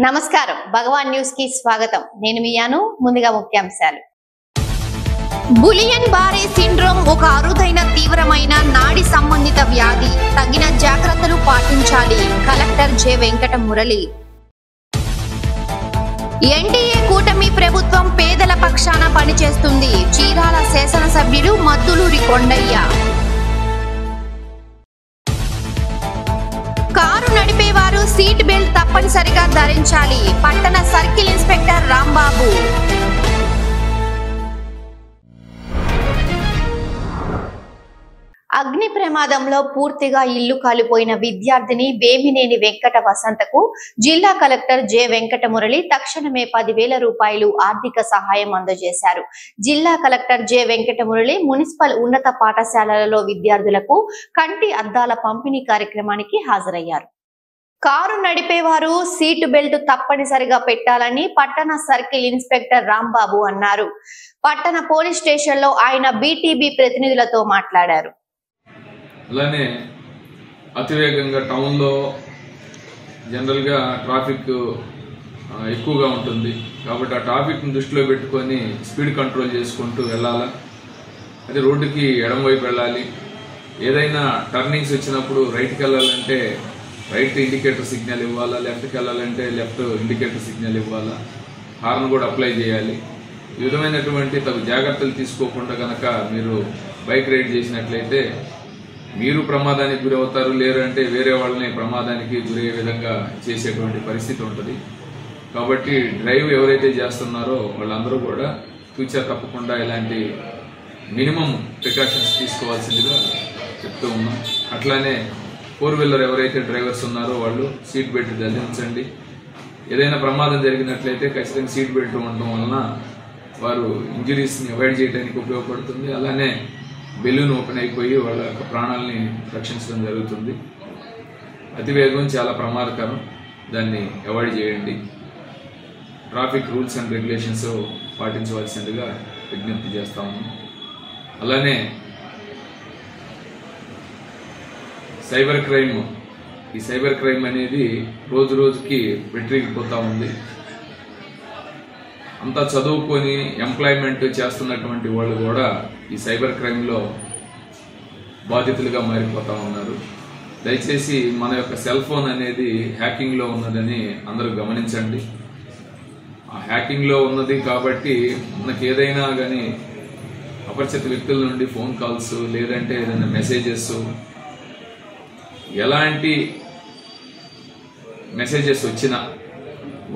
నమస్కారం భగవాన్ న్యూస్ కి స్వాగతం నేను మియాను ముందుగా ముఖ్యాంశాలు బులియన్ బారే సిండ్రోమ్ ఒక అరుదైన తీవ్రమైన నాడి సంబంధిత వ్యాధి తగిన జాగ్రత్తలు పాటించాలి collector J Venkata Murali NDA కూటమి ప్రభుత్వం పేదల పక్షాన పనిచేస్తుంది చీరాల శాసనసభ్యుడు మద్దులూరి కొండయ్య కారు నడిపేవారు సీట్ బెల్ట్ తప్పనిసరిగా ధరించాలి పట్టణ సర్కిల్ ఇన్స్పెక్టర్ రాంబాబు అగ్ని ప్రమాదంలో పూర్తిగా ఇల్లు కాలిపోయిన విద్యార్థిని వేమినేని వెంకట వసంతకు జిల్లా కలెక్టర్ జె వెంకట మురళి తక్షణమే 10,000 రూపాయలు ఆర్థిక సహాయం అందజేశారు. జిల్లా collector J Venkata Murali municipal ఉన్నత పాఠశాలలలో విద్యార్థులకు కంటి అద్దాల పంపిణీ కార్యక్రమానికి హాజరయ్యారు. కారు నడిపేవారు సీటు బెల్ట్ తప్పనిసరిగా పెట్టాలని పట్టణ సర్కిల్ ఇన్స్పెక్టర్ రాంబాబు అన్నారు. పట్టణ పోలీస్ స్టేషన్ లో ఆయన బీటీబీ ప్రతినిధులతో మాట్లాడారు. అలానే అతివేగంగా టౌన్లో జనరల్గా ట్రాఫిక్ ఎక్కువగా ఉంటుంది కాబట్టి ఆ ట్రాఫిక్ని దృష్టిలో పెట్టుకొని స్పీడ్ కంట్రోల్ చేసుకుంటూ వెళ్ళాలా. అదే రోడ్డుకి ఎడమవైపు వెళ్ళాలి. ఏదైనా టర్నింగ్స్ వచ్చినప్పుడు రైట్కి వెళ్ళాలంటే రైట్ ఇండికేటర్ సిగ్నల్ ఇవ్వాలా, లెఫ్ట్కి వెళ్ళాలంటే లెఫ్ట్ ఇండికేటర్ సిగ్నల్ ఇవ్వాలా, హార్న్ కూడా అప్లై చేయాలి. ఈ విధమైనటువంటి తగు జాగ్రత్తలు తీసుకోకుండా కనుక మీరు బైక్ రైడ్ చేసినట్లయితే మీరు ప్రమాదానికి గురి అవుతారు, లేరంటే వేరే వాళ్ళని ప్రమాదానికి గురయ్యే విధంగా చేసేటువంటి పరిస్థితి ఉంటుంది. కాబట్టి డ్రైవ్ ఎవరైతే చేస్తున్నారో వాళ్ళందరూ కూడా ఫ్యూచర్ తప్పకుండా ఇలాంటి మినిమం ప్రికాషన్స్ తీసుకోవాల్సిందిగా చెప్తూ ఉన్నాం. అట్లానే 4-వీలర్ ఎవరైతే డ్రైవర్స్ ఉన్నారో వాళ్ళు సీట్ బెల్ట్ ధరించండి. ఏదైనా ప్రమాదం జరిగినట్లయితే ఖచ్చితంగా సీట్ బెల్ట్ ఉండడం వలన వారు ఇంజరీస్ని అవాయిడ్ చేయడానికి ఉపయోగపడుతుంది. అలానే బెలూన్ ఓపెన్ అయిపోయి వాళ్ళ యొక్క ప్రాణాలని రక్షించడం జరుగుతుంది. అతివేగం చాలా ప్రమాదకరం, దాన్ని అవాయిడ్ చేయండి. ట్రాఫిక్ రూల్స్ అండ్ రెగ్యులేషన్స్ పాటించవలసిందిగా విజ్ఞప్తి చేస్తాము. అలానే సైబర్ క్రైమ్, ఈ సైబర్ క్రైమ్ అనేది రోజు రోజుకి వెట్రిగిపోతూ ఉంది. అంతా చదువుకొని ఎంప్లాయ్మెంట్ చేస్తున్నటువంటి వాళ్ళు కూడా ఈ సైబర్ క్రైమ్లో బాధితులుగా మారిపోతూ ఉన్నారు. దయచేసి మన యొక్క సెల్ ఫోన్ అనేది హ్యాకింగ్లో ఉన్నదని అందరూ గమనించండి. ఆ హ్యాకింగ్లో ఉన్నది కాబట్టి మనకి ఏదైనా కానీ అపరిచిత వ్యక్తుల నుండి ఫోన్ కాల్స్ లేదంటే ఏదైనా మెసేజెస్, ఎలాంటి మెసేజెస్ వచ్చినా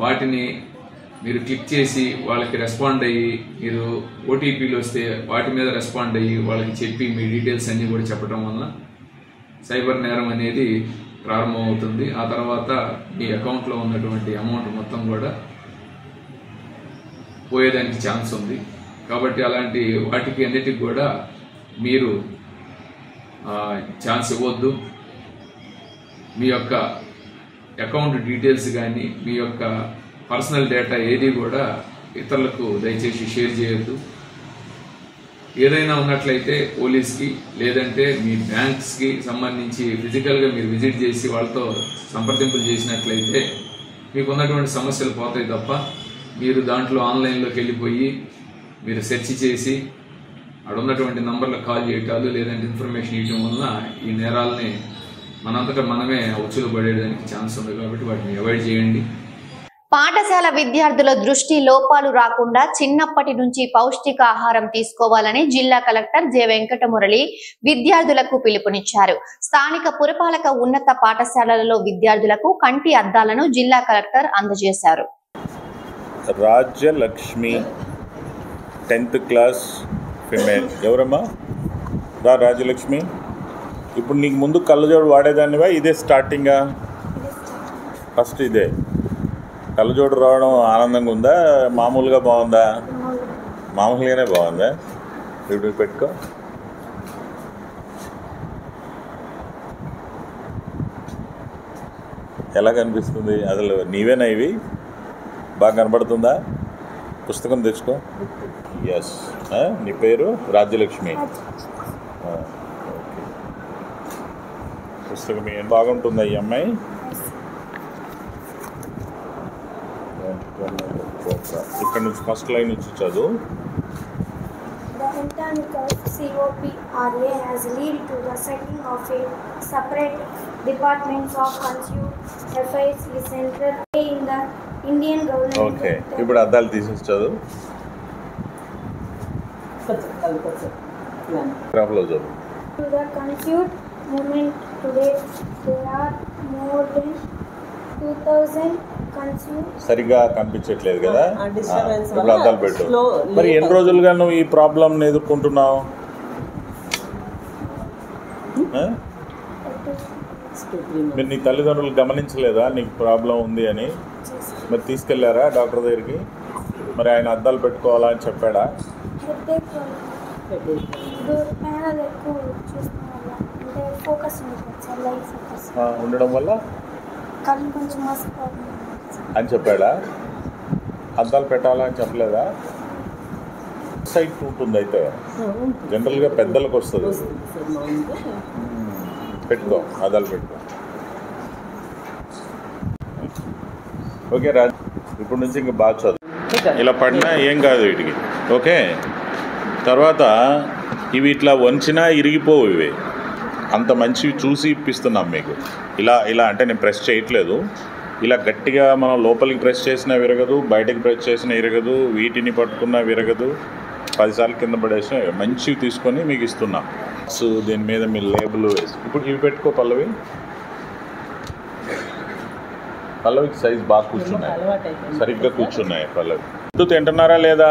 వాటిని మీరు క్లిక్ చేసి వాళ్ళకి రెస్పాండ్ అయ్యి, మీరు ఓటీపీలు వస్తే వాటి మీద రెస్పాండ్ అయ్యి వాళ్ళకి చెప్పి మీ డీటెయిల్స్ అన్నీ కూడా చెప్పడం వల్ల సైబర్ నేరం అనేది ప్రారంభమవుతుంది. ఆ తర్వాత మీ అకౌంట్లో ఉన్నటువంటి అమౌంట్ మొత్తం కూడా పోయేదానికి ఛాన్స్ ఉంది. కాబట్టి అలాంటి వాటికి అన్నిటికి కూడా మీరు ఛాన్స్ ఇవ్వద్దు. మీ యొక్క అకౌంట్ డీటెయిల్స్ కానీ మీ యొక్క పర్సనల్ డేటా ఏది కూడా ఇతరులకు దయచేసి షేర్ చేయొద్దు. ఏదైనా ఉన్నట్లయితే పోలీస్కి లేదంటే మీ బ్యాంక్స్కి సంబంధించి ఫిజికల్గా మీరు విజిట్ చేసి వాళ్ళతో సంప్రదింపులు చేసినట్లయితే మీకు ఉన్నటువంటి సమస్యలు పోతాయి తప్ప మీరు దాంట్లో ఆన్లైన్లోకి వెళ్ళిపోయి మీరు సెర్చ్ చేసి అక్కడ ఉన్నటువంటి నంబర్లకు కాల్ చేయటాలు లేదంటే ఇన్ఫర్మేషన్ ఇవ్వడం వలన ఈ నేరాలని మనంతటా మనమే ఉచ్చులు పడేయడానికి ఛాన్స్ ఉంది. కాబట్టి వాటిని అవాయిడ్ చేయండి. పాఠశాల విద్యార్థుల దృష్టి లోపాలు రాకుండా చిన్నప్పటి నుంచి పౌష్టికాహారం తీసుకోవాలని జిల్లా కలెక్టర్ జె వెంకట మురళి విద్యార్థులకు పిలుపునిచ్చారు. స్థానిక పురపాలక ఉన్నత పాఠశాలలలో విద్యార్థులకు కంటి అద్దాలను జిల్లా కలెక్టర్ అందజేశారు. Rajyalakshmi 10th class female. ఎవరమ్మా రాజ్యలక్ష్మి? ఇప్పుడు నీకు ముందు కళ్ళజోడు వాడేదానివా? ఇదే స్టార్టింగా? ఫస్ట్ ఇదే కళ్ళజోడు రావడం ఆనందంగా ఉందా? మామూలుగా బాగుందా? మామూలుగానే బాగుందా? ఇప్పుడు పెట్టుకో. ఎలా కనిపిస్తుంది? అసలు నీవేనా ఇవి? బాగా కనబడుతుందా? పుస్తకం తెచ్చుకో. ఎస్, నీ పేరు రాజ్యలక్ష్మి. పుస్తకం ఏం బాగుంటుందా ఈ అమ్మాయి? ఇక్కడ నుంచి ఫస్ట్ లైన్ నుంచి చదువు. The internment of COPRA has led to the setting of a separate Department of Consumer Affairs Central in the Indian government. Okay, ఇప్పుడు అద్దాలు తీసేసి చదువు. గ్రాఫ్లో చదువు. To the consumer movement today, there are more than 2,000 consumers. సరిగ్గా కనిపించట్లేదు కదా, ఇప్పుడు అద్దాలు పెట్టు. మరి ఎన్ని రోజులుగా నువ్వు ఈ ప్రాబ్లం ఎదుర్కొంటున్నావు? మీరు నీ తల్లిదండ్రులు గమనించలేదా నీకు ప్రాబ్లం ఉంది అని? మరి తీసుకెళ్లారా డాక్టర్ దగ్గరికి? మరి ఆయన అద్దాలు పెట్టుకోవాలా అని చెప్పాడా? ఉండడం వల్ల అని చెప్పాడా? అద్దాలు పెట్టాలా అని చెప్పలేదా? సైట్ ఉంటుంది అయితే జనరల్గా పెద్దలకు వస్తుంది. పెట్టుకో, అద్దాలు పెట్టుకో. ఓకే రాజ్, ఇప్పుడు నుంచి ఇంకా బాగా చదువు. ఇలా పడినా ఏం కాదు వీటికి. ఓకే, తర్వాత ఇవి ఇట్లా వంచినా ఇరిగిపోవు. ఇవి అంత మంచివి చూసి ఇప్పిస్తున్నాం మీకు. ఇలా ఇలా అంటే నేను ప్రెస్ చేయట్లేదు. ఇలా గట్టిగా మనం లోపలికి ప్రెస్ చేసినా విరగదు, బయటకు ప్రెస్ చేసినా విరగదు, వీటిని పట్టుకున్నా విరగదు. 10 సార్లు కింద పడేసినా మంచివి తీసుకొని మీకు ఇస్తున్నాం. సో దీని మీద మీ లేబుల్ వేసి ఇప్పుడు ఇవి పెట్టుకో. పల్లవికి సైజ్ బాగా కూర్చున్నాయి, సరిగ్గా కూర్చున్నాయి. పల్లవి గుడ్డు తింటున్నారా లేదా?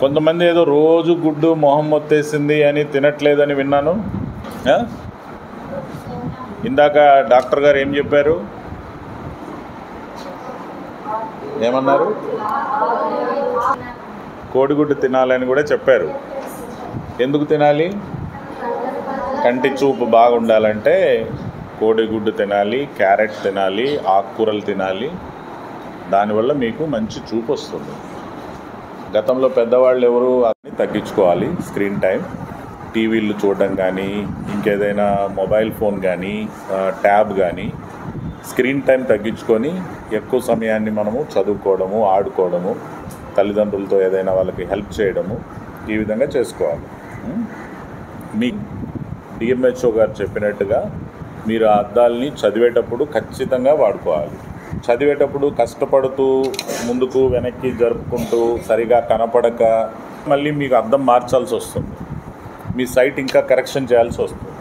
కొంతమంది ఏదో రోజు గుడ్డు మొహం మొత్తేసింది అని తినట్లేదని విన్నాను. ఇందాక డాక్టర్ గారు ఏం చెప్పారు? ఏమన్నారు? కోడిగుడ్డు తినాలని కూడా చెప్పారు. ఎందుకు తినాలి? కంటి చూపు బాగుండాలంటే కోడిగుడ్డు తినాలి, క్యారెట్ తినాలి, ఆకుకూరలు తినాలి. దానివల్ల మీకు మంచి చూపు వస్తుంది. గతంలో పెద్దవాళ్ళు ఎవరు అన్ని తగ్గించుకోవాలి. స్క్రీన్ టైం, టీవీలు చూడడం కానీ, ఇంకేదైనా మొబైల్ ఫోన్ కానీ, ట్యాబ్ కానీ, స్క్రీన్ టైం తగ్గించుకొని ఎక్కువ సమయాన్ని మనము చదువుకోవడము, ఆడుకోవడము, తల్లిదండ్రులతో ఏదైనా వాళ్ళకి హెల్ప్ చేయడము, ఈ విధంగా చేసుకోవాలి. మీ డిఎంహెచ్ఓ గారు చెప్పినట్టుగా మీరు ఆ అద్దాలని చదివేటప్పుడు ఖచ్చితంగా వాడుకోవాలి. చదివేటప్పుడు కష్టపడుతూ ముందుకు వెనక్కి జరుపుకుంటూ సరిగా కనపడక మళ్ళీ మీకు అద్దం మార్చాల్సి వస్తుంది. మీ సైట్ ఇంకా కరెక్షన్ చేయాల్సి వస్తుంది.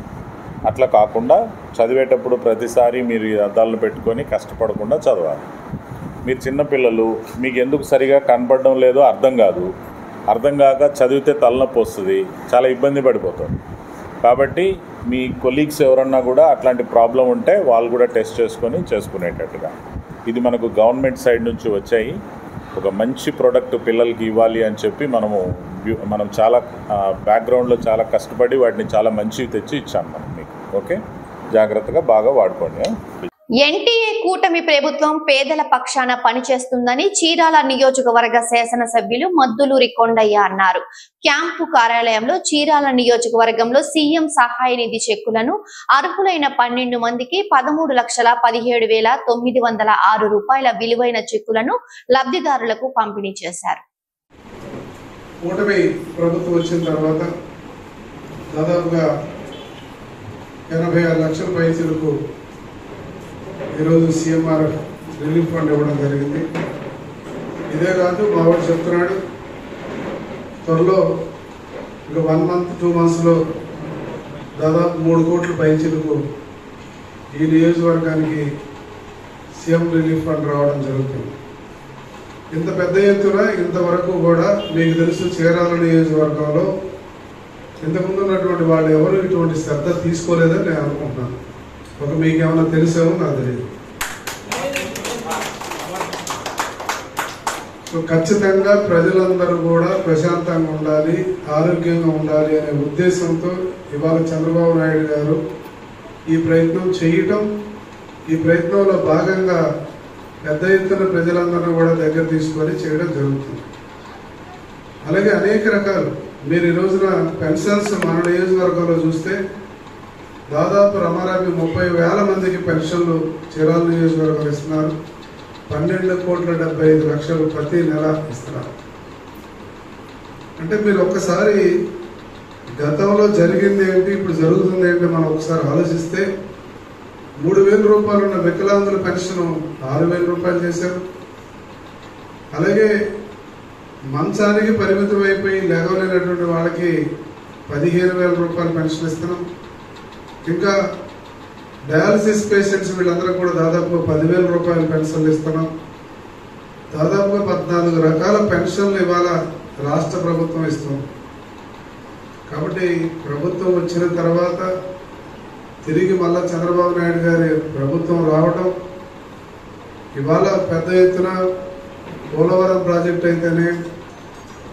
అట్లా కాకుండా చదివేటప్పుడు ప్రతిసారి మీరు ఈ అద్దాలను పెట్టుకొని కష్టపడకుండా చదవాలి. మీరు చిన్నపిల్లలు, మీకు ఎందుకు సరిగా కనపడడం లేదో అర్థం కాదు. అర్థం కాక చదివితే తలనొప్పి వస్తుంది, చాలా ఇబ్బంది పడిపోతారు. కాబట్టి మీ కొలీగ్స్ ఎవరన్నా కూడా అట్లాంటి ప్రాబ్లం ఉంటే వాళ్ళు కూడా టెస్ట్ చేసుకొని చేసుకునేటట్టుగా. ఇది మనకు గవర్నమెంట్ సైడ్ నుంచి వచ్చాయి. ఒక మంచి ప్రోడక్ట్ పిల్లలకి ఇవ్వాలి అని చెప్పి మనం చాలా బ్యాక్గ్రౌండ్లో చాలా కష్టపడి వాటిని చాలా మంచివి తెచ్చి ఇచ్చాను మనం మీకు. ఓకే, జాగ్రత్తగా బాగా వాడుకోండి. ఎన్టీఏ కూటమి ప్రభుత్వం పేదల పక్షాన పనిచేస్తుందని చీరాల నియోజకవర్గ శాసనసభ్యులు మద్దులూరి కొండయ్య అన్నారు. క్యాంపు కార్యాలయంలో చీరాల నియోజకవర్గంలో సీఎం సహాయ నిధి చెక్కులను అర్హులైన 12 మందికి 13,17,906 రూపాయల విలువైన చెక్కులను లబ్ధిదారులకు పంపిణీ చేశారు. కూటమి ప్రభుత్వం వచ్చిన తర్వాత దాదాపుగా 86 లక్షల పైసలకు ఈరోజు సీఎంఆర్ రిలీఫ్ ఫండ్ ఇవ్వడం జరిగింది. ఇదే కాదు, మా వాడు చెప్తున్నాడు త్వరలో ఇంకా 1 మంత్ 2 మంత్స్లో దాదాపు 3 కోట్ల పైసలకు ఈ నియోజకవర్గానికి సీఎం రిలీఫ్ ఫండ్ రావడం జరుగుతుంది. ఇంత పెద్ద ఎత్తున ఇంతవరకు కూడా మీకు తెలుసు చీరాల నియోజకవర్గంలో ఇంతకుముందు ఉన్నటువంటి వాళ్ళు ఎవరు ఇటువంటి శ్రద్ధ తీసుకోలేదని నేను అనుకుంటున్నాను. ఒక మీకు ఏమైనా తెలిసేమో నాకు తెలియదు. సో ఖచ్చితంగా ప్రజలందరూ కూడా ప్రశాంతంగా ఉండాలి, ఆరోగ్యంగా ఉండాలి అనే ఉద్దేశంతో ఇవాళ చంద్రబాబు నాయుడు గారు ఈ ప్రయత్నం చేయటం, ఈ ప్రయత్నంలో భాగంగా పెద్ద ఎత్తున ప్రజలందరూ కూడా దగ్గర తీసుకొని చేయడం జరుగుతుంది. అలాగే అనేక రకాలు మీరు ఈ రోజున పెన్షన్స్ మన నియోజకవర్గంలో చూస్తే దాదాపు రమారాబి 30,000 మందికి పెన్షన్లు చీరాల నియోజకవర్గంలో ఇస్తున్నారు. 12,75,00,000 ప్రతి నెల ఇస్తున్నారు. అంటే మీరు ఒక్కసారి గతంలో జరిగింది ఏంటి, ఇప్పుడు జరుగుతుంది ఏంటి మనం ఒకసారి ఆలోచిస్తే 3,000 రూపాయలు ఉన్న వికలాంగుల పెన్షన్ 6,000 రూపాయలు చేశారు. అలాగే మంచానికి పరిమితం అయిపోయి లేవలేనటువంటి వాళ్ళకి 15,000 రూపాయలు పెన్షన్ ఇస్తున్నాం. ఇంకా డయాలసిస్ పేషెంట్స్ వీళ్ళందరూ కూడా దాదాపు 10,000 రూపాయల పెన్షన్లు ఇస్తున్నాం. దాదాపుగా 14 రకాల పెన్షన్లు ఇవాళ రాష్ట్ర ప్రభుత్వం ఇస్తుంది. కాబట్టి ప్రభుత్వం వచ్చిన తర్వాత తిరిగి మళ్ళా చంద్రబాబు నాయుడు గారి ప్రభుత్వం రావడం, ఇవాళ పెద్ద ఎత్తున పోలవరం ప్రాజెక్ట్ అయితేనే,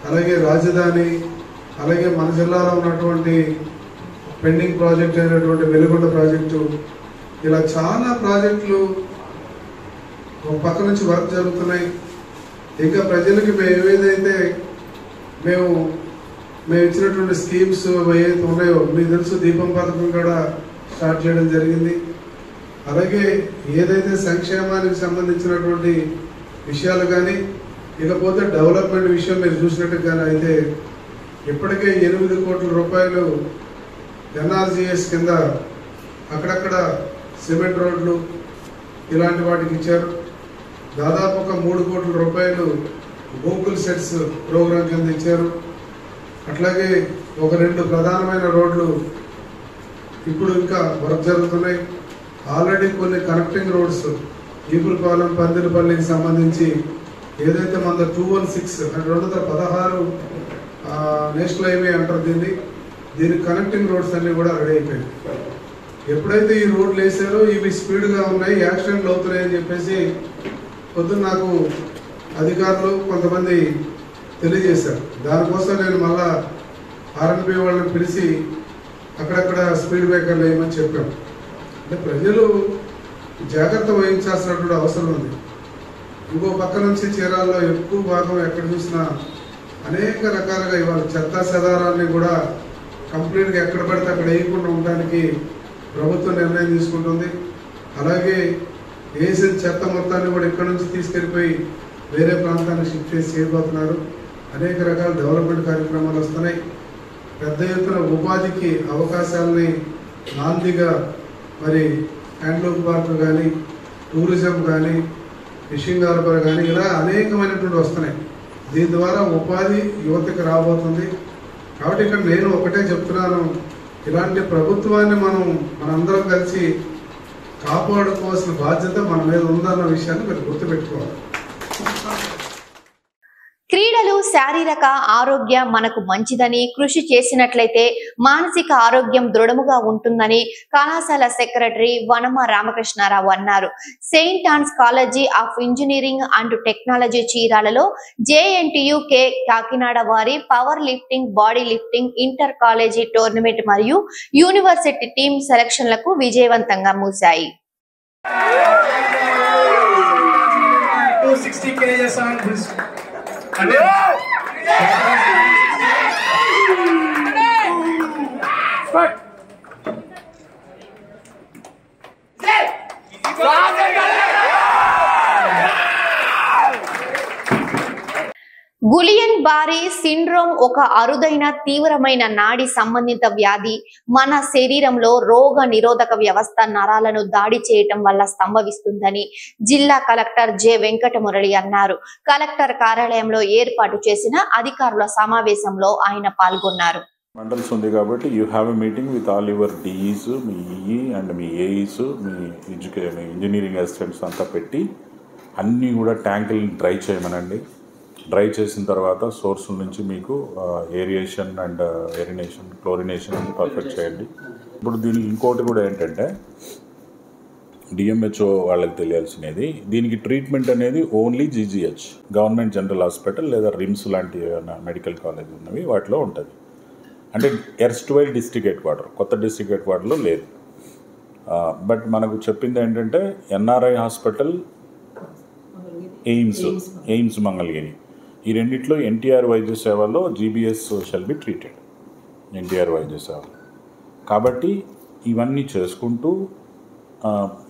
అలాగే రాజధాని, అలాగే మన జిల్లాలో ఉన్నటువంటి పెండింగ్ ప్రాజెక్ట్ అయినటువంటి వెలుగొండ ప్రాజెక్టు, ఇలా చాలా ప్రాజెక్టులు ఒక పక్క నుంచి వర్క్ జరుగుతున్నాయి. ఇంకా ప్రజలకి మేము ఏదైతే మేము ఇచ్చినటువంటి స్కీమ్స్ ఏవైతే ఉన్నాయో మీకు తెలుసు, దీపం పథకం కూడా స్టార్ట్ చేయడం జరిగింది. అలాగే ఏదైతే సంక్షేమానికి సంబంధించినటువంటి విషయాలు కానీ, ఇకపోతే డెవలప్మెంట్ విషయం మీరు చూసినట్టుగానే అయితే ఇప్పటికే 8 కోట్ల రూపాయలు ఎన్ఆర్జీఎస్ కింద అక్కడక్కడ సిమెంట్ రోడ్లు ఇలాంటి వాటికి ఇచ్చారు. దాదాపు ఒక 3 కోట్ల రూపాయలు గూగుల్ సెట్స్ ప్రోగ్రాం కింద ఇచ్చారు. అట్లాగే ఒక 2 ప్రధానమైన రోడ్లు ఇప్పుడు ఇంకా వర్క్ జరుగుతున్నాయి. ఆల్రెడీ కొన్ని కనెక్టింగ్ రోడ్స్ ఈపులపాలెం, పందిరిపల్లికి సంబంధించి ఏదైతే మన 216 అంటే 216 నేషనల్ హైవే అంటారు దీనికి కనెక్టింగ్ రోడ్స్ అన్ని కూడా రెడీ అయిపోయాయి. ఎప్పుడైతే ఈ రోడ్లు వేసారో ఇవి స్పీడ్గా ఉన్నాయి, యాక్సిడెంట్లు అవుతున్నాయని చెప్పేసి పొద్దున్న నాకు అధికారులు కొంతమంది తెలియజేశారు. దానికోసం నేను మళ్ళా ఆర్ఎన్బి వాళ్ళని పిలిచి అక్కడక్కడ స్పీడ్ బ్రేకర్లు వేయమని చెప్పాం. అంటే ప్రజలు జాగ్రత్త వహించాల్సినటువంటి అవసరం ఉంది. ఇంకో పక్క నుంచి చీరాల్లో ఎక్కువ భాగం ఎక్కడ చూసినా అనేక రకాలుగా ఇవాళ చెత్త చెదారాన్ని కూడా కంప్లీట్గా ఎక్కడ పడితే అక్కడ వేయకుండా ఉండడానికి ప్రభుత్వం నిర్ణయం తీసుకుంటుంది. అలాగే వేసిన చెత్త మొత్తాన్ని కూడా ఇక్కడ నుంచి తీసుకెళ్ళిపోయి వేరే ప్రాంతానికి షిఫ్ట్ చేసి చేయబోతున్నారు. అనేక రకాల డెవలప్మెంట్ కార్యక్రమాలు వస్తున్నాయి. పెద్ద ఎత్తున ఉపాధికి అవకాశాలని నాందిగా మరి హ్యాండ్లూమ్ పార్క్ కానీ, టూరిజం కానీ, ఫిషింగ్ హార్బర్ కానీ ఇలా అనేకమైనటువంటి వస్తున్నాయి. దీని ద్వారా ఉపాధి యువతకి రాబోతుంది. కాబట్టి ఇక్కడ నేను ఒకటే చెప్తున్నాను, ఇలాంటి ప్రభుత్వాన్ని మనందరం కలిసి కాపాడుకోవాల్సిన బాధ్యత మన మీద ఉందన్న విషయాన్ని మీరు గుర్తుపెట్టుకోవాలి. క్రీడలు శారీరక ఆరోగ్యం మనకు మంచిదని, కృషి చేసినట్లయితే మానసిక ఆరోగ్యం దృఢముగా ఉంటుందని కళాశాల సెక్రటరీ వనమ రామకృష్ణారావు అన్నారు. Saint Ann's college of engineering and technology చీరాలలో JNTU కాకినాడ వారి power lifting, body lifting inter college tournament మరియు యూనివర్సిటీ టీమ్ సెలక్షన్లకు విజయవంతంగా ముగిశాయి. 260 kgs on this. Guillain Barre syndrome ఒక అరుదైన తీవ్రమైన నాడి సంబంధిత వ్యాధి. మన శరీరంలో రోగ నిరోధక వ్యవస్థ నరాలను దాడి చేయటం వల్ల సంభవిస్తుందని జిల్లా కలెక్టర్ జె వెంకటమురళి అన్నారు. కలెక్టర్ కార్యాలయంలో ఏర్పాటు చేసిన అధికారుల సమావేశంలో ఆయన పాల్గొన్నారు. మండల్స్ ఉంది కాబట్టి you have a meeting with all your DEs, మీ ఈఈ అండ్ మీ ఏఈస్, మీ ఇంజనీరింగ్ అసిస్టెంట్స్ అంతా పెట్టి అన్నీ కూడా ట్యాంకుల్ని డ్రై చేయమనండి. డ్రై చేసిన తర్వాత సోర్స్ నుంచి మీకు ఏరియేషన్ అండ్ ఎరినేషన్, క్లోరినేషన్ అన్ని పర్ఫెక్ట్ చేయండి. ఇప్పుడు దీనికి ఇంకోటి కూడా ఏంటంటే డిఎంహెచ్ఓ వాళ్ళకి తెలియాల్సినది, దీనికి ట్రీట్మెంట్ అనేది only GGH, government general hospital లేదా రిమ్స్ లాంటి మెడికల్ కాలేజ్ ఉన్నవి వాటిలో ఉంటుంది. అంటే ఎర్స్ట్వైల్ డిస్ట్రిక్ట్ హెడ్ క్వార్టర్, కొత్త డిస్ట్రిక్ట్ హెడ్ క్వార్టర్లో లేదు. బట్ మనకు చెప్పింది ఏంటంటే ఎన్ఆర్ఐ హాస్పిటల్, ఎయిమ్స్ మంగళగిరి, ఈ రెండిట్లో ఎన్టీఆర్ వైద్య సేవలో GBs shall be treated, NTR వైద్య సేవ. కాబట్టి ఇవన్నీ చేసుకుంటూ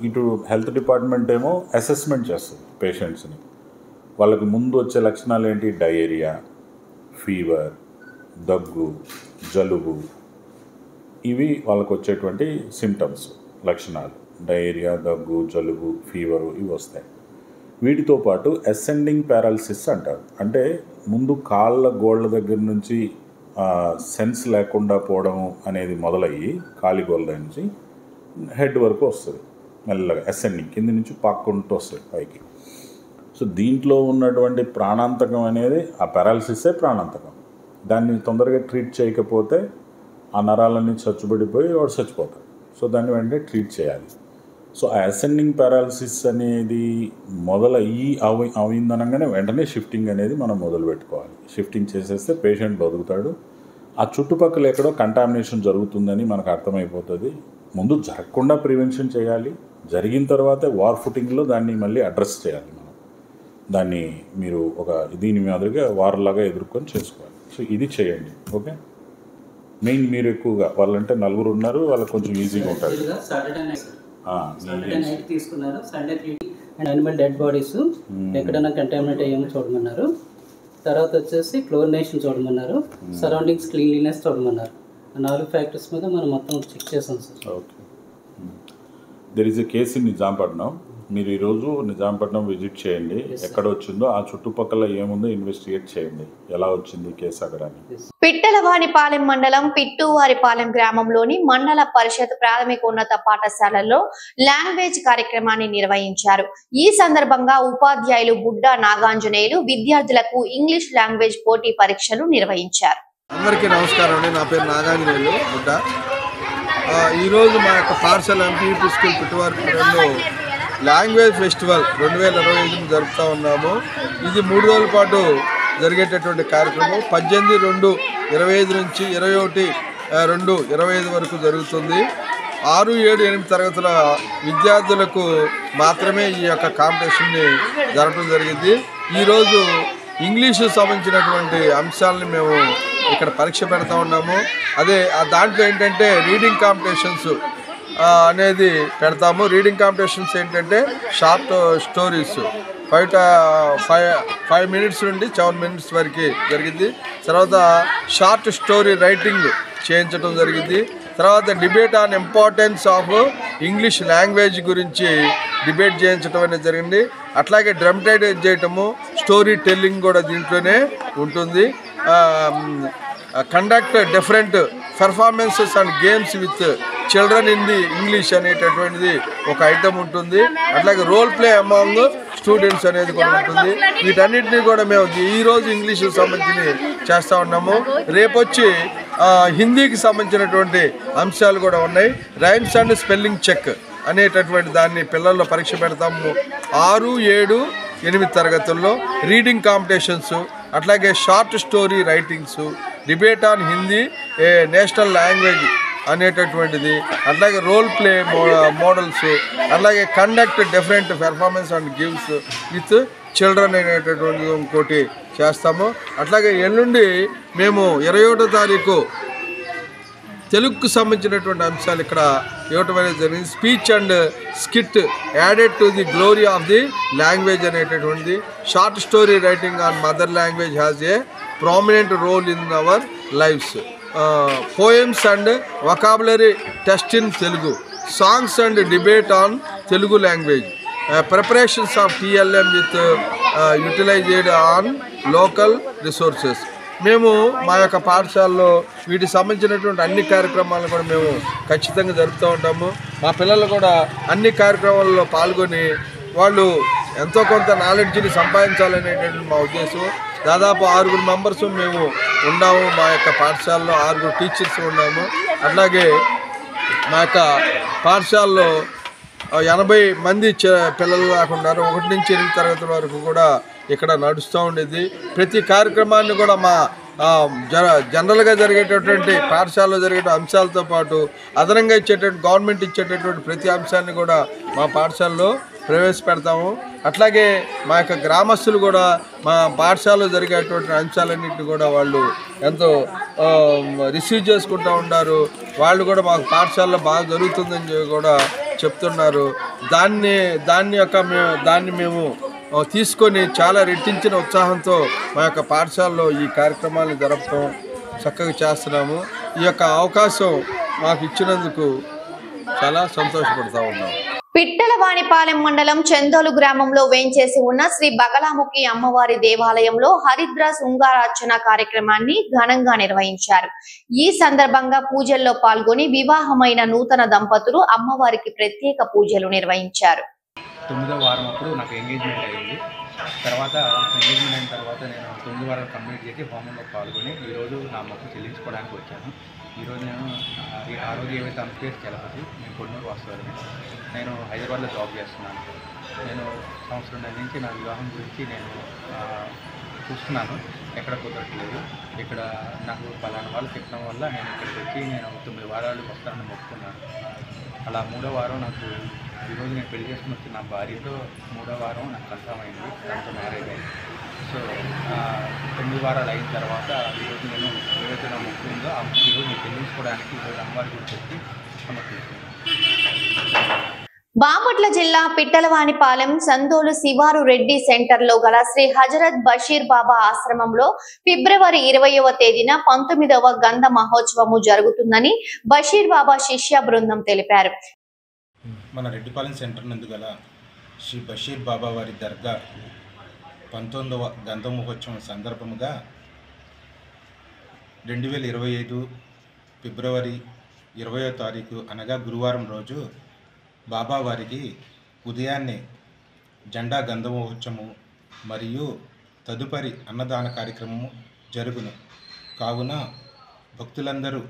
ఇటు హెల్త్ డిపార్ట్మెంట్ ఏమో అసెస్మెంట్ చేస్తుంది. పేషెంట్స్ని. వాళ్ళకి ముందు వచ్చే లక్షణాలు ఏంటి? డయేరియా, ఫీవర్, దగ్గు, జలుబు, ఇవి వాళ్ళకు వచ్చేటువంటి సిమ్టమ్స్, లక్షణాలు. డయేరియా, దగ్గు, జలుబు, ఫీవరు ఇవి వస్తాయి. వీటితో పాటు అసెండింగ్ పారాలిసిస్ అంటారు. అంటే ముందు కాళ్ళ గోళ్ళ దగ్గర నుంచి సెన్స్ లేకుండా పోవడం అనేది మొదలయ్యి కాలిగోళ్ళ నుంచి హెడ్ వరకు వస్తుంది. మెల్లగా అసెండింగ్, కింది నుంచి పాక్కుంటూ వస్తుంది పైకి. సో దీంట్లో ఉన్నటువంటి ప్రాణాంతకం అనేది ఆ పారాలిసిసే ప్రాణాంతకం. దాన్ని తొందరగా ట్రీట్ చేయకపోతే ఆ నరాలన్నీ చచ్చుబడిపోయి వాడు చచ్చిపోతాడు. సో దాన్ని వెంటనే ట్రీట్ చేయాలి. సో ఆ అసెండింగ్ పారాలిసిస్ అనేది అయిందనగానే వెంటనే షిఫ్టింగ్ అనేది మనం మొదలు పెట్టుకోవాలి. షిఫ్టింగ్ చేసేస్తే పేషెంట్ బతుకుతాడు. ఆ చుట్టుపక్కల ఎక్కడో కంటామినేషన్ జరుగుతుందని మనకు అర్థమైపోతుంది. ముందు జరగకుండా ప్రివెన్షన్ చేయాలి. జరిగిన తర్వాతే వార్ ఫుటింగ్లో దాన్ని మళ్ళీ అడ్రస్ చేయాలి. మనం దాన్ని మీరు దీని మాదిరిగా వార్లాగా ఎదుర్కొని చేసుకోవాలి. సో ఇది చేయండి. ఓకే, మెయిన్ మీరు ఎక్కువగా వాళ్ళంటే 4 ఉన్నారు, వాళ్ళకి కొంచెం ఈజీగా ఉంటుంది. సాటర్డే నైట్ తీసుకున్నారు. Sunday 3 and animal dead bodies ఎక్కడైనా కంటామినేట్ అయ్యేమో చూడమన్నారు. తర్వాత వచ్చేసి క్లోరినేషన్ చూడమన్నారు. సరౌండింగ్స్ క్లీన్లీనెస్ చూడమన్నారు. 4 ఫ్యాక్టర్స్ మీద మనం మొత్తం చెక్ చేసాం sir. Okay, there is a case in Nizampatnam. మీరు ఈరోజు నిజాంపట్నం విజిట్ చేయండి. ఎక్కడ వచ్చిందో ఆ చుట్టుపక్కల ఏముందో ఇన్వెస్టిగేట్ చేయండి, ఎలా వచ్చింది కేసు అక్కడ. పిట్టలవానిపాలెం మండలం పిట్టువారిపాలెం గ్రామంలోని మండల పరిషత్ ప్రాథమికోన్నత పాఠశాలలో లాంగ్వేజ్ కార్యక్రమాన్ని నిర్వహించారు. ఈ సందర్భంగా ఉపాధ్యాయులు బుడ్డా నాగాంజనేయులు విద్యార్థులకు ఇంగ్లీష్ లాంగ్వేజ్ పోటీ పరీక్షలు నిర్వహించారు. అందరికీ నమస్కారం అండి. నా పేరు నాగాంజనేయులు బుడ్డా. ఈరోజు మా యొక్క పాఠశాల ఎంపీపీ స్కూల్ పిట్టువారిపాలెంలో లాంగ్వేజ్ ఫెస్టివల్ 2025 జరుపుతూ ఉన్నాము. ఇది 3 రోజుల పాటు జరిగేటటువంటి కార్యక్రమం. 18/2/25 నుంచి 21/2/25 వరకు జరుగుతుంది. 6, 7, 8 తరగతుల విద్యార్థులకు మాత్రమే ఈ యొక్క కాంపిటీషన్ని జరపడం జరిగింది. ఈరోజు ఇంగ్లీషు సంబంధించినటువంటి అంశాలను మేము ఇక్కడ పరీక్ష పెడతా ఉన్నాము. దాంట్లో ఏంటంటే రీడింగ్ కాంపిటీషన్స్ అనేది పెడతాము. రీడింగ్ కాంపిటీషన్స్ ఏంటంటే షార్ట్ స్టోరీస్ 5 minutes నుండి 7 minutes వరకు జరిగింది. తర్వాత షార్ట్ స్టోరీ రైటింగ్ చేయించడం జరిగింది. తర్వాత debate on importance of English language గురించి డిబేట్ చేయించడం అనేది జరిగింది. అట్లాగే డ్రమటైజ్ చేయటము, స్టోరీ టెల్లింగ్ కూడా దీంట్లోనే ఉంటుంది. Conduct different performances and games with children in the English అనేటటువంటిది ఒక ఐటమ్ ఉంటుంది. అట్లాగే రోల్ ప్లే అమాంగ్ స్టూడెంట్స్ అనేది కూడా ఉంటుంది. వీటన్నిటినీ కూడా మేము ఈరోజు ఇంగ్లీష్కి సంబంధించి చేస్తూ ఉన్నాము. రేపు వచ్చి హిందీకి సంబంధించినటువంటి అంశాలు కూడా ఉన్నాయి. రైమ్స్ అండ్ స్పెల్లింగ్ చెక్ అనేటటువంటి దాన్ని పిల్లల్లో పరీక్ష పెడతాము. 6, 7, 8 తరగతుల్లో రీడింగ్ కాంపిటీషన్స్, అట్లాగే short story writings, debate on Hindi A national language అనేటటువంటిది, అట్లాగే రోల్ ప్లే మోడల్స్, అట్లాగే conduct different performance and gives with children అనేటటువంటిది ఇంకోటి చేస్తాము. అట్లాగే ఎల్లుండి మేము 21వ తారీఖు తెలుగుకు సంబంధించినటువంటి అంశాలు ఇక్కడ ఇవ్వటం అనేది జరిగింది. Speech and skit added to the glory of the language అనేటటువంటిది. Short story writing on mother language has a prominent role in our lives. Poems and vocabulary test in Telugu. Songs and debate on Telugu language. Preparations of TLM with utilised on local resources. మేము మా యొక్క పాఠశాలలో వీటికి సంబంధించినటువంటి అన్ని కార్యక్రమాలను కూడా మేము ఖచ్చితంగా జరుపుతూ ఉంటాము. మా పిల్లలు కూడా అన్ని కార్యక్రమాల్లో పాల్గొని వాళ్ళు ఎంతో కొంత నాలెడ్జ్ని సంపాదించాలనేటువంటి మా ఉద్దేశం. దాదాపు 6 మెంబర్స్ మేము ఉన్నాము. మా యొక్క పాఠశాలలో 6 టీచర్స్ ఉన్నాము. అట్లాగే మా యొక్క పాఠశాలలో 80 మంది పిల్లలు కాకుండా 1 నుంచి 8 తరగతుల వరకు కూడా ఇక్కడ నడుస్తూ ఉండేది. ప్రతి కార్యక్రమాన్ని కూడా మా జనరల్గా జరిగేటటువంటి పాఠశాలలో జరిగే అంశాలతో పాటు అదనంగా ఇచ్చేటటువంటి గవర్నమెంట్ ఇచ్చేటటువంటి ప్రతి అంశాన్ని కూడా మా పాఠశాలలో ప్రవేశపెడతాము. అట్లాగే మా యొక్క గ్రామస్తులు కూడా మా పాఠశాలలో జరిగేటువంటి అంశాలన్నింటినీ కూడా వాళ్ళు ఎంతో రిసీవ్ చేసుకుంటూ ఉంటారు. వాళ్ళు కూడా మాకు పాఠశాలలో బాగా జరుగుతుందని కూడా చెప్తున్నారు. దాన్ని మేము తీసుకొని చాలా రెట్టించిన ఉత్సాహంతో మా యొక్క పాఠశాలలో ఈ కార్యక్రమాన్ని జరపడం చక్కగా చేస్తున్నాము. ఈ యొక్క అవకాశం మాకు ఇచ్చినందుకు చాలా సంతోషపడుతూ ఉన్నాం. పిట్టలవానిపాలెం మండలం చందోలు గ్రామంలో వేంచేసి ఉన్న శ్రీ బగలాముఖి అమ్మవారి దేవాలయంలో హరిద్ర శృంగారార్చన కార్యక్రమాన్ని ఘనంగా నిర్వహించారు. ఈ సందర్భంగా పూజల్లో పాల్గొని వివాహమైన నూతన దంపతులు అమ్మవారికి ప్రత్యేక పూజలు నిర్వహించారు. 9వ వారం అప్పుడు నాకు ఎంగేజ్మెంట్ అయింది. తర్వాత ఎంగేజ్మెంట్ అయిన తర్వాత నేను 9 వారాలు కంప్లీట్ చేసి హోమంలో పాల్గొని ఈరోజు నా మొక్కు చెల్లించుకోవడానికి వచ్చాను. ఈరోజు నేను ఆ రోజు ఏవైతే అంపేరు చలపతి నేను కొన్నూరు వాస్తవాన్ని నేను హైదరాబాద్లో జాబ్ చేస్తున్నాను. నేను సంవత్సరం నుంచి నా వివాహం గురించి నేను చూస్తున్నాను, ఎక్కడ కుదరట్లేదు. ఇక్కడ నాకు పలానా వాళ్ళు చెప్పడం వల్ల నేను ఇక్కడికి వచ్చి నేను 9 వారాలు వస్తానని మొక్కుకున్నాను. అలా 3వ వారం నాకు ఈరోజు నేను పెళ్లి చేసుకుని వచ్చి నా భార్యతో 3వ వారం నాకు కన్ఫర్మ్ అయింది, దాంతో మ్యారేజ్ అయింది. సో 9 వారాలు అయిన తర్వాత ఈరోజు నేను ఏదైతే నా మొక్కు ఉందో ఆ మొక్కు ఈరోజు నేను చెల్లించుకోవడానికి ఈరోజు అమ్మవారి గురించి వచ్చి సమర్పించాను. బాపట్ల జిల్లా పిట్టలవానిపాలెం సందోలు శివారు రెడ్డి సెంటర్ లో గల శ్రీ హజరత్ బషీర్ బాబా ఆశ్రమంలో ఫిబ్రవరి 20వ తేదీన 19వ గంధ మహోత్సవము జరుగుతుందని బషీర్ బాబా శిష్య బృందం తెలిపారు. మన రెడ్డిపాలెం సెంటర్ నందు గల శ్రీ బషీర్ బాబా వారి దర్గా 19వ గంధ మహోత్సవం సందర్భముగా 2025 ఫిబ్రవరి 20వ తారీఖు అనగా గురువారం రోజు బాబా వారికి ఉదయాన్నే జెండా గంధ మహోత్సవము మరియు తదుపరి అన్నదాన కార్యక్రమము జరుగును. కావున భక్తులందరూ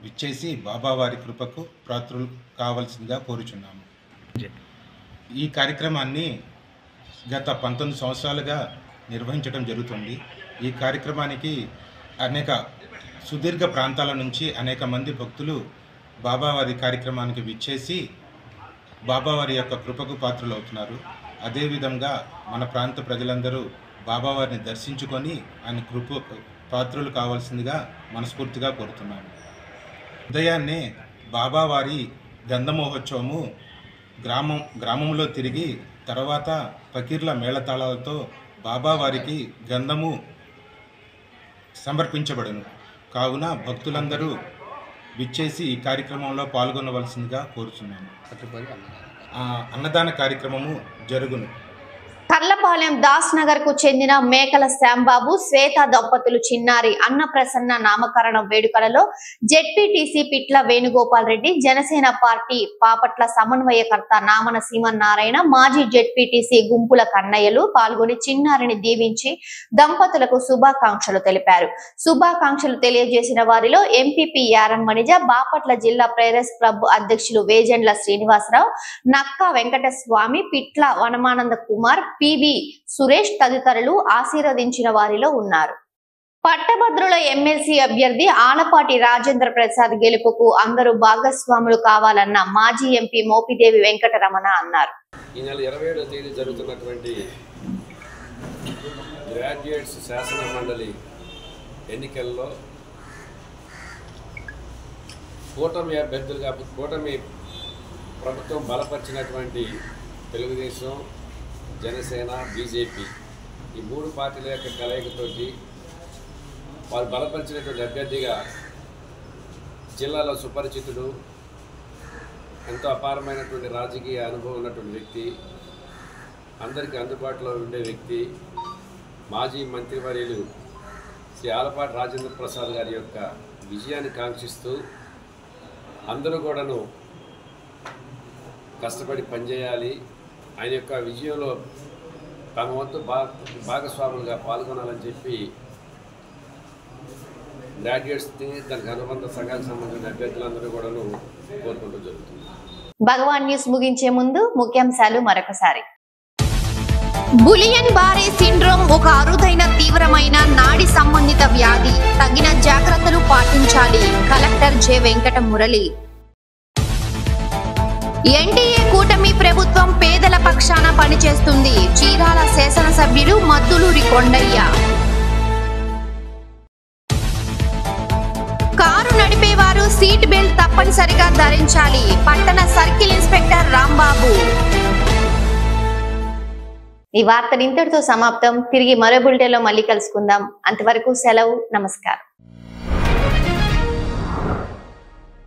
విచ్చేసి బాబావారి కృపకు పాత్రులు కావాల్సిందిగా కోరుచున్నాము. ఈ కార్యక్రమాన్ని గత 19 సంవత్సరాలుగా నిర్వహించడం జరుగుతుంది. ఈ కార్యక్రమానికి అనేక సుదీర్ఘ ప్రాంతాల నుంచి అనేక మంది భక్తులు బాబావారి కార్యక్రమానికి విచ్చేసి బాబావారి యొక్క కృపకు పాత్రలు అవుతున్నారు. అదేవిధంగా మన ప్రాంత ప్రజలందరూ బాబావారిని దర్శించుకొని ఆయన కృప పాత్రలు కావాల్సిందిగా మనస్ఫూర్తిగా కోరుతున్నాము. ఉదయాన్నే బాబావారి గంధ మహోత్సవము గ్రామంలో తిరిగి తర్వాత ఫకీర్ల మేళతాళాలతో బాబావారికి గంధము సమర్పించబడును. కావున భక్తులందరూ విచ్చేసి ఈ కార్యక్రమంలో పాల్గొనవలసిందిగా కోరుతున్నాను. అన్నదాన కార్యక్రమము జరుగును. కర్లపాలెం దాస్ నగర్ కు చెందిన మేకల శ్యాంబాబు శ్వేత దంపతులు చిన్నారి అన్నప్రసన్న నామకరణ వేడుకలలో జెడ్పీటీసీ పిట్ల వేణుగోపాల్ రెడ్డి, జనసేన పార్టీ పాపట్ల సమన్వయకర్త నామన సీమన్నారాయణ, మాజీ జెడ్పీటీసీ గుంపుల కన్నయ్యలు పాల్గొని చిన్నారిని దీవించి దంపతులకు శుభాకాంక్షలు తెలిపారు. శుభాకాంక్షలు తెలియజేసిన వారిలో ఎంపీపీ యారన్ మణిజ, బాపట్ల జిల్లా ప్రేరస్ క్లబ్ అధ్యక్షులు వేజెండ్ల శ్రీనివాసరావు, నక్కా వెంకటస్వామి, పిట్ల వనమానంద కుమార్, పివి సురేష్ తదితరులు ఆశీర్వదించిన వారిలో ఉన్నారు. పట్టభద్రుల ఎమ్మెల్సీ అభ్యర్థి ఆలపాటి రాజేంద్ర ప్రసాద్ గెలుపుకు అందరూ భాగస్వాములు కావాలన్న మాజీ ఎంపీ మోపిదేవి వెంకటరమణ అన్నారు. ఈ నెల 27వ తేదీ జరుగుతున్నటువంటి గ్రాడ్యుయేట్స్ శాసన మండలి ఎన్నికల్లో కూటమి అభ్యర్థులుగా కూటమి ప్రభుత్వం బలపరిచినటువంటి తెలుగుదేశం, జనసేన, బీజేపీ ఈ 3 పార్టీల యొక్క కలయికతోటి వాళ్ళు బలపరిచినటువంటి అభ్యర్థిగా జిల్లాలో సుపరిచితుడు, ఎంతో అపారమైనటువంటి రాజకీయ అనుభవం ఉన్నటువంటి వ్యక్తి, అందరికీ అందుబాటులో ఉండే వ్యక్తి, మాజీ మంత్రివర్యులు శ్రీ ఆలపాటి రాజేంద్ర ప్రసాద్ గారి యొక్క విజయాన్ని కాంక్షిస్తూ అందరూ కూడాను కష్టపడి పనిచేయాలి, ఆయన యొక్క విజయంలో తమ వంతు భాగస్వాములుగా పాల్గొనాలని చెప్పి గ్రాడ్యుయేట్స్ని దానికి అనుబంధ సంఘానికి సంబంధించిన అభ్యర్థులందరూ కూడాను కోరుకుంటూ జరుగుతుంది. భగవాన్ న్యూస్ ముగించే ముందు ముఖ్యాంశాలు మరొకసారి. బులియన్ బారే సిండ్రోమ్ ఒక అరుదైన తీవ్రమైన నాడి సంబంధిత వ్యాధి. తగిన జాగ్రత్తలు పాటించాలి. Collector J Venkata Murali. NDA కూటమి ప్రభుత్వం పేదల పక్షాన పనిచేస్తుంది. చీరాల శాసనసభ్యులు మద్దులూరి కొండయ్య. కారు నడిపేవారు సీట్ బెల్ట్ తప్పనిసరిగా ధరించాలి. పట్టణ సర్కిల్ ఇన్స్పెక్టర్ రాంబాబు. ఈ వార్తలు ఇంతటితో సమాప్తం. తిరిగి మరో బులెటిన్లో మళ్ళీ కలుసుకుందాం. అంతవరకు సెలవు. నమస్కారం.